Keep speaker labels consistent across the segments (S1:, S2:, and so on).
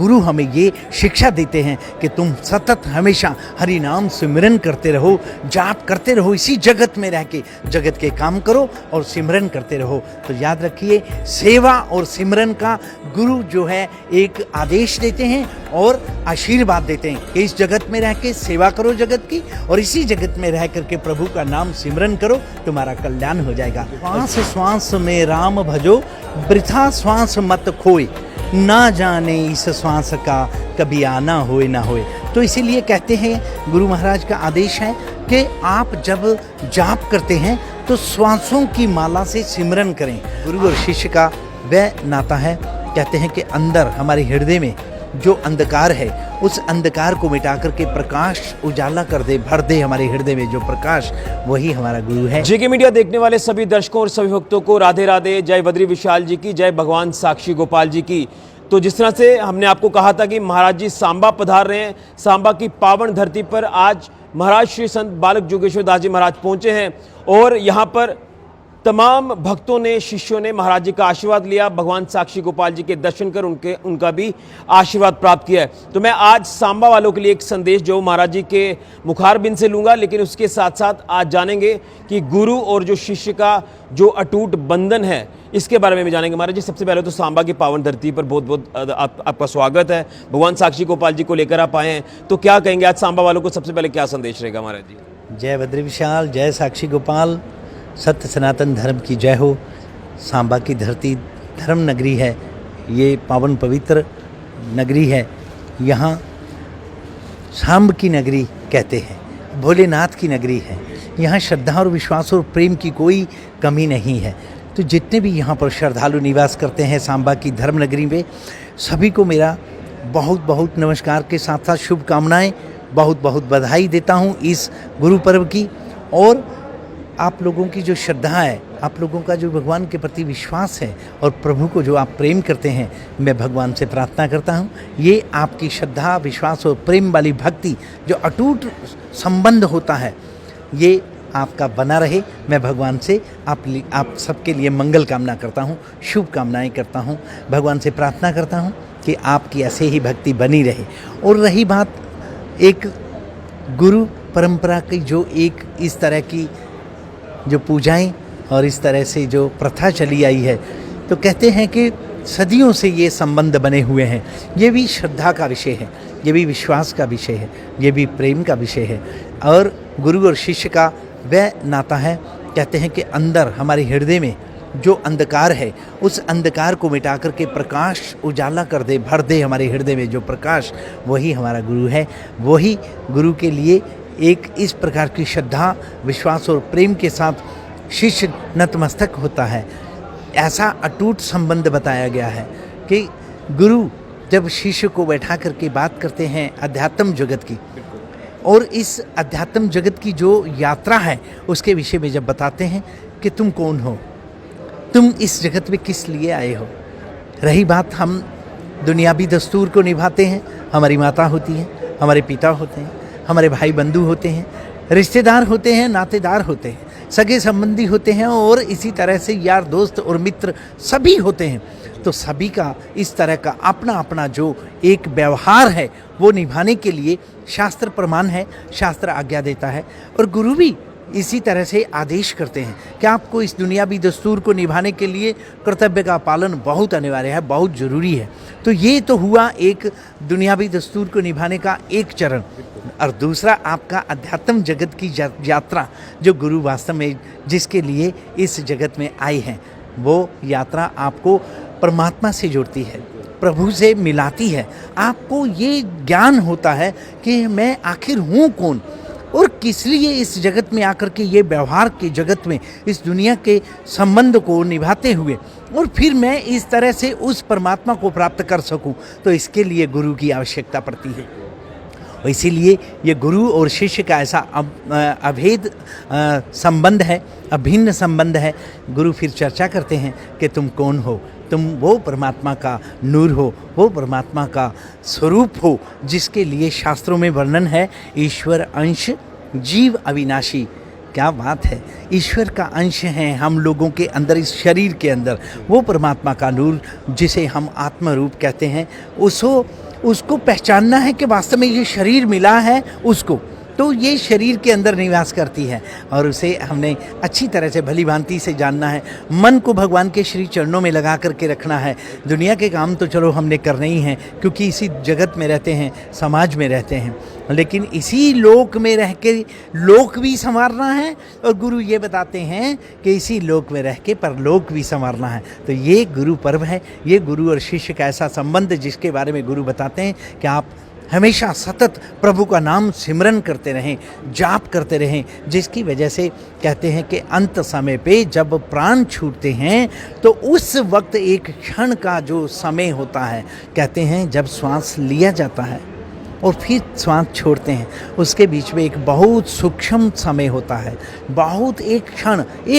S1: गुरु हमें ये शिक्षा देते हैं कि तुम सतत हमेशा हरि नाम सिमरन करते रहो, जाप करते रहो, इसी जगत में रह के जगत के काम करो और सिमरन करते रहो। तो याद रखिए, सेवा और सिमरन का गुरु जो है एक आदेश देते हैं और आशीर्वाद देते हैं कि इस जगत में रह के सेवा करो जगत की, और इसी जगत में रह करके प्रभु का नाम सिमरन करो, तुम्हारा कल्याण हो जाएगा। श्वास श्वास में राम भजो, वृथा श्वास मत खोए, ना जाने इस श्वास का कभी आना होए ना होए। तो इसीलिए कहते हैं, गुरु महाराज का आदेश है कि आप जब जाप करते हैं तो श्वासों की माला से सिमरन करें। गुरु और शिष्य का वह नाता है, कहते हैं कि अंदर हमारे हृदय में जो अंधकार है उस अंधकार को मिटा करके प्रकाश उजाला कर दे, भर दे हमारे हृदय में जो प्रकाश, वही हमारा गुरु है।
S2: जेके मीडिया देखने वाले सभी दर्शकों और सभी भक्तों को राधे राधे। जय बद्री विशाल जी की, जय भगवान साक्षी गोपाल जी की। तो जिस तरह से हमने आपको कहा था कि महाराज जी सांबा पधार रहे हैं, सांबा की पावन धरती पर आज महाराज श्री संत बालक जोगेश्वर दास जी महाराज पहुंचे हैं और यहाँ पर तमाम भक्तों ने, शिष्यों ने महाराज जी का आशीर्वाद लिया, भगवान साक्षी गोपाल जी के दर्शन कर उनका भी आशीर्वाद प्राप्त किया है। तो मैं आज सांबा वालों के लिए एक संदेश जो महाराज जी के मुखारबिंद से लूँगा, लेकिन उसके साथ साथ आज जानेंगे कि गुरु और जो शिष्य का जो अटूट बंधन है, इसके बारे में भी जानेंगे। महाराज जी, सबसे पहले तो सांबा की पावन धरती पर बहुत बहुत आपका स्वागत है। भगवान साक्षी गोपाल जी को लेकर आप आए हैं, तो क्या कहेंगे आज सांबा वालों को, सबसे पहले क्या संदेश रहेगा महाराज जी?
S1: जय बद्री विशाल, जय साक्षी गोपाल, सत्य सनातन धर्म की जय हो। सांबा की धरती धर्म नगरी है, ये पावन पवित्र नगरी है। यहाँ सांब की नगरी कहते हैं, भोलेनाथ की नगरी है। यहाँ श्रद्धा और विश्वास और प्रेम की कोई कमी नहीं है। तो जितने भी यहाँ पर श्रद्धालु निवास करते हैं सांबा की धर्म नगरी में, सभी को मेरा बहुत बहुत नमस्कार के साथ साथ शुभकामनाएँ, बहुत बहुत बधाई देता हूँ इस गुरु पर्व की। और आप लोगों की जो श्रद्धा है, आप लोगों का जो भगवान के प्रति विश्वास है और प्रभु को जो आप प्रेम करते हैं, मैं भगवान से प्रार्थना करता हूँ ये आपकी श्रद्धा, विश्वास और प्रेम वाली भक्ति जो अटूट संबंध होता है, ये आपका बना रहे। मैं भगवान से आप सबके लिए मंगल कामना करता हूँ, शुभ कामनाएँ करता हूँ, भगवान से प्रार्थना करता हूँ कि आपकी ऐसे ही भक्ति बनी रहे। और रही बात एक गुरु परंपरा की, जो एक इस तरह की जो पूजाएं और इस तरह से जो प्रथा चली आई है, तो कहते हैं कि सदियों से ये संबंध बने हुए हैं। ये भी श्रद्धा का विषय है, ये भी विश्वास का विषय है, ये भी प्रेम का विषय है। और गुरु और शिष्य का वह नाता है, कहते हैं कि अंदर हमारे हृदय में जो अंधकार है उस अंधकार को मिटा करके प्रकाश उजाला कर दे, भर दे हमारे हृदय में जो प्रकाश, वही हमारा गुरु है। वही गुरु के लिए एक इस प्रकार की श्रद्धा, विश्वास और प्रेम के साथ शिष्य नतमस्तक होता है। ऐसा अटूट संबंध बताया गया है कि गुरु जब शिष्य को बैठा करके बात करते हैं अध्यात्म जगत की, और इस अध्यात्म जगत की जो यात्रा है उसके विषय में जब बताते हैं कि तुम कौन हो, तुम इस जगत में किस लिए आए हो। रही बात, हम दुनियावी दस्तूर को निभाते हैं, हमारी माता होती है, हमारे पिता होते हैं, हमारे भाई बंधु होते हैं, रिश्तेदार होते हैं, नातेदार होते हैं, सगे संबंधी होते हैं, और इसी तरह से यार दोस्त और मित्र सभी होते हैं। तो सभी का इस तरह का अपना अपना जो एक व्यवहार है वो निभाने के लिए शास्त्र प्रमाण है, शास्त्र आज्ञा देता है। और गुरु भी इसी तरह से आदेश करते हैं कि आपको इस दुनियावी दस्तूर को निभाने के लिए कर्तव्य का पालन बहुत अनिवार्य है, बहुत ज़रूरी है। तो ये तो हुआ एक दुनियावी दस्तूर को निभाने का एक चरण। और दूसरा आपका अध्यात्म जगत की यात्रा, जो गुरु वास्तव में जिसके लिए इस जगत में आए हैं, वो यात्रा आपको परमात्मा से जोड़ती है, प्रभु से मिलाती है। आपको ये ज्ञान होता है कि मैं आखिर हूँ कौन और किस लिए इस जगत में आकर के ये व्यवहार के जगत में इस दुनिया के संबंध को निभाते हुए, और फिर मैं इस तरह से उस परमात्मा को प्राप्त कर सकूं, तो इसके लिए गुरु की आवश्यकता पड़ती है। और इसीलिए ये गुरु और शिष्य का ऐसा अभेद संबंध है, अभिन्न संबंध है। गुरु फिर चर्चा करते हैं कि तुम कौन हो, तुम वो परमात्मा का नूर हो, वो परमात्मा का स्वरूप हो जिसके लिए शास्त्रों में वर्णन है, ईश्वर अंश जीव अविनाशी। क्या बात है, ईश्वर का अंश हैं हम लोगों के अंदर, इस शरीर के अंदर, वो परमात्मा का नूर जिसे हम आत्म रूप कहते हैं, उसो उसको पहचानना है कि वास्तव में ये शरीर मिला है उसको, तो ये शरीर के अंदर निवास करती है और उसे हमने अच्छी तरह से भली भांति से जानना है। मन को भगवान के श्री चरणों में लगा करके रखना है। दुनिया के काम तो चलो हमने करने ही हैं, क्योंकि इसी जगत में रहते हैं, समाज में रहते हैं, लेकिन इसी लोक में रह के लोक भी संवारना है। और गुरु ये बताते हैं कि इसी लोक में रह के परलोक भी संवारना है। तो ये गुरु पर्व है, ये गुरु और शिष्य का ऐसा संबंध जिसके बारे में गुरु बताते हैं कि आप हमेशा सतत प्रभु का नाम सिमरन करते रहें, जाप करते रहें, जिसकी वजह से कहते हैं कि अंत समय पे जब प्राण छूटते हैं तो उस वक्त एक क्षण का जो समय होता है, कहते हैं जब श्वास लिया जाता है और फिर श्वास छोड़ते हैं, उसके बीच में एक बहुत सूक्ष्म समय होता है, बहुत एक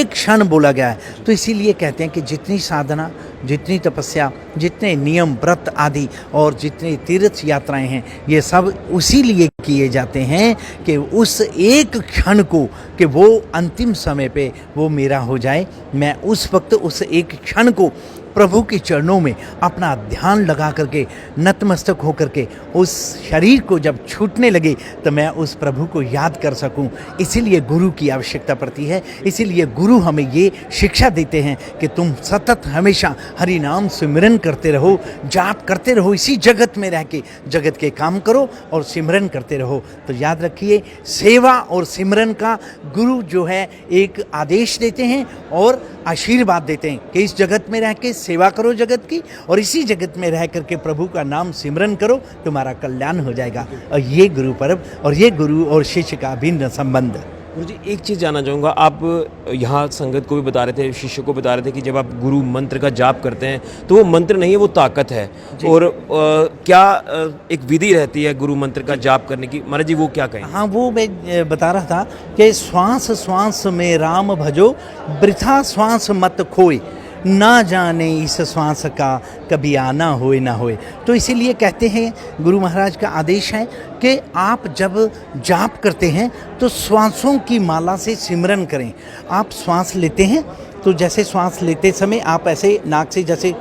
S1: क्षण बोला गया है। तो इसीलिए कहते हैं कि जितनी साधना, जितनी तपस्या, जितने नियम व्रत आदि और जितनी तीर्थ यात्राएं हैं, ये सब उसी लिए किए जाते हैं कि उस एक क्षण को, कि वो अंतिम समय पे वो मेरा हो जाए, मैं उस वक्त उस एक क्षण को प्रभु के चरणों में अपना ध्यान लगा करके नतमस्तक होकर के उस शरीर को जब छूटने लगे तो मैं उस प्रभु को याद कर सकूं। इसीलिए गुरु की आवश्यकता पड़ती है। इसीलिए गुरु हमें ये शिक्षा देते हैं कि तुम सतत हमेशा हरि नाम सिमरन करते रहो, जाप करते रहो, इसी जगत में रह के जगत के काम करो और सिमरन करते रहो। तो याद रखिए, सेवा और सिमरन का गुरु जो है एक आदेश देते हैं और आशीर्वाद देते हैं कि इस जगत में रह के सेवा करो जगत की, और इसी जगत में रह करके प्रभु का नाम सिमरन करो, तुम्हारा कल्याण हो जाएगा। और ये गुरु पर्व और ये गुरु और शिष्य का भिन्न संबंध।
S2: गुरु जी, एक चीज़ जानना चाहूँगा, आप यहाँ संगत को भी बता रहे थे, शिष्य को बता रहे थे कि जब आप गुरु मंत्र का जाप करते हैं तो वो मंत्र नहीं है, वो ताकत है। और क्या एक विधि रहती है गुरु मंत्र का जाप करने की, महाराज जी वो क्या कहें?
S1: हाँ, वो मैं बता रहा था कि श्वास श्वास में राम भजो, वृथा श्वास मत खोए, ना जाने इस श्वास का कभी आना होए ना होए। तो इसीलिए कहते हैं, गुरु महाराज का आदेश है कि आप जब जाप करते हैं तो श्वासों की माला से सिमरन करें। आप श्वास लेते हैं तो जैसे श्वास लेते समय आप ऐसे नाक से जैसे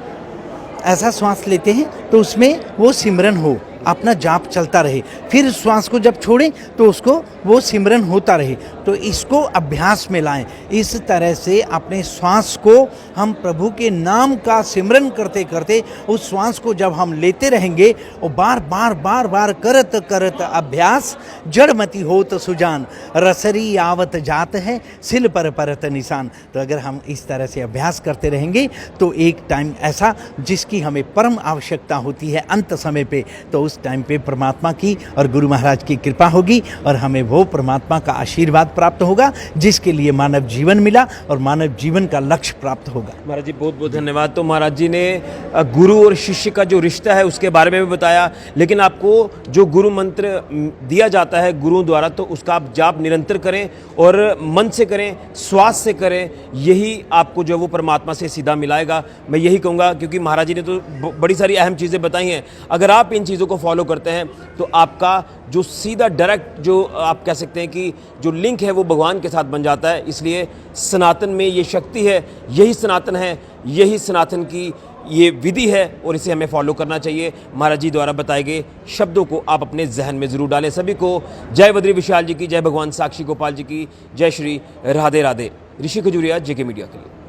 S1: ऐसा श्वास लेते हैं तो उसमें वो सिमरन हो, अपना जाप चलता रहे। फिर श्वास को जब छोड़ें तो उसको वो सिमरन होता रहे। तो इसको अभ्यास में लाएं। इस तरह से अपने श्वास को हम प्रभु के नाम का सिमरन करते करते उस श्वास को जब हम लेते रहेंगे और बार बार करत करत अभ्यास, जड़मति होत सुजान, रसरी आवत जात है सिल पर परत निशान। तो अगर हम इस तरह से अभ्यास करते रहेंगे तो एक टाइम ऐसा जिसकी हमें परम आवश्यकता होती है अंत समय पे, तो उस टाइम पे परमात्मा की और गुरु महाराज की कृपा होगी और हमें वो परमात्मा का आशीर्वाद प्राप्त होगा जिसके लिए मानव जीवन मिला और मानव जीवन का लक्ष्य प्राप्त होगा।
S2: महाराज जी बहुत बहुत धन्यवाद। तो महाराज जी ने गुरु और शिष्य का जो रिश्ता है उसके बारे में भी बताया, लेकिन आपको जो गुरु मंत्र दिया जाता है गुरुओं द्वारा, तो उसका आप जाप निरंतर करें और मन से करें, श्वास से करें, यही आपको जो वो परमात्मा से सीधा मिलाएगा। मैं यही कहूँगा, क्योंकि महाराज जी ने तो बड़ी सारी अहम चीज़ें बताई हैं। अगर आप इन चीज़ों को फॉलो करते हैं तो आपका जो सीधा डायरेक्ट जो आप कह सकते हैं कि जो लिंक है वो भगवान के साथ बन जाता है। इसलिए सनातन में ये शक्ति है, यही सनातन है, यही सनातन की ये विधि है और इसे हमें फॉलो करना चाहिए। महाराज जी द्वारा बताए गए शब्दों को आप अपने जहन में ज़रूर डालें। सभी को जय बद्री विशाल जी की, जय भगवान साक्षी गोपाल जी की, जय श्री राधे राधे। ऋषि खजूरिया, जेके मीडिया के लिए।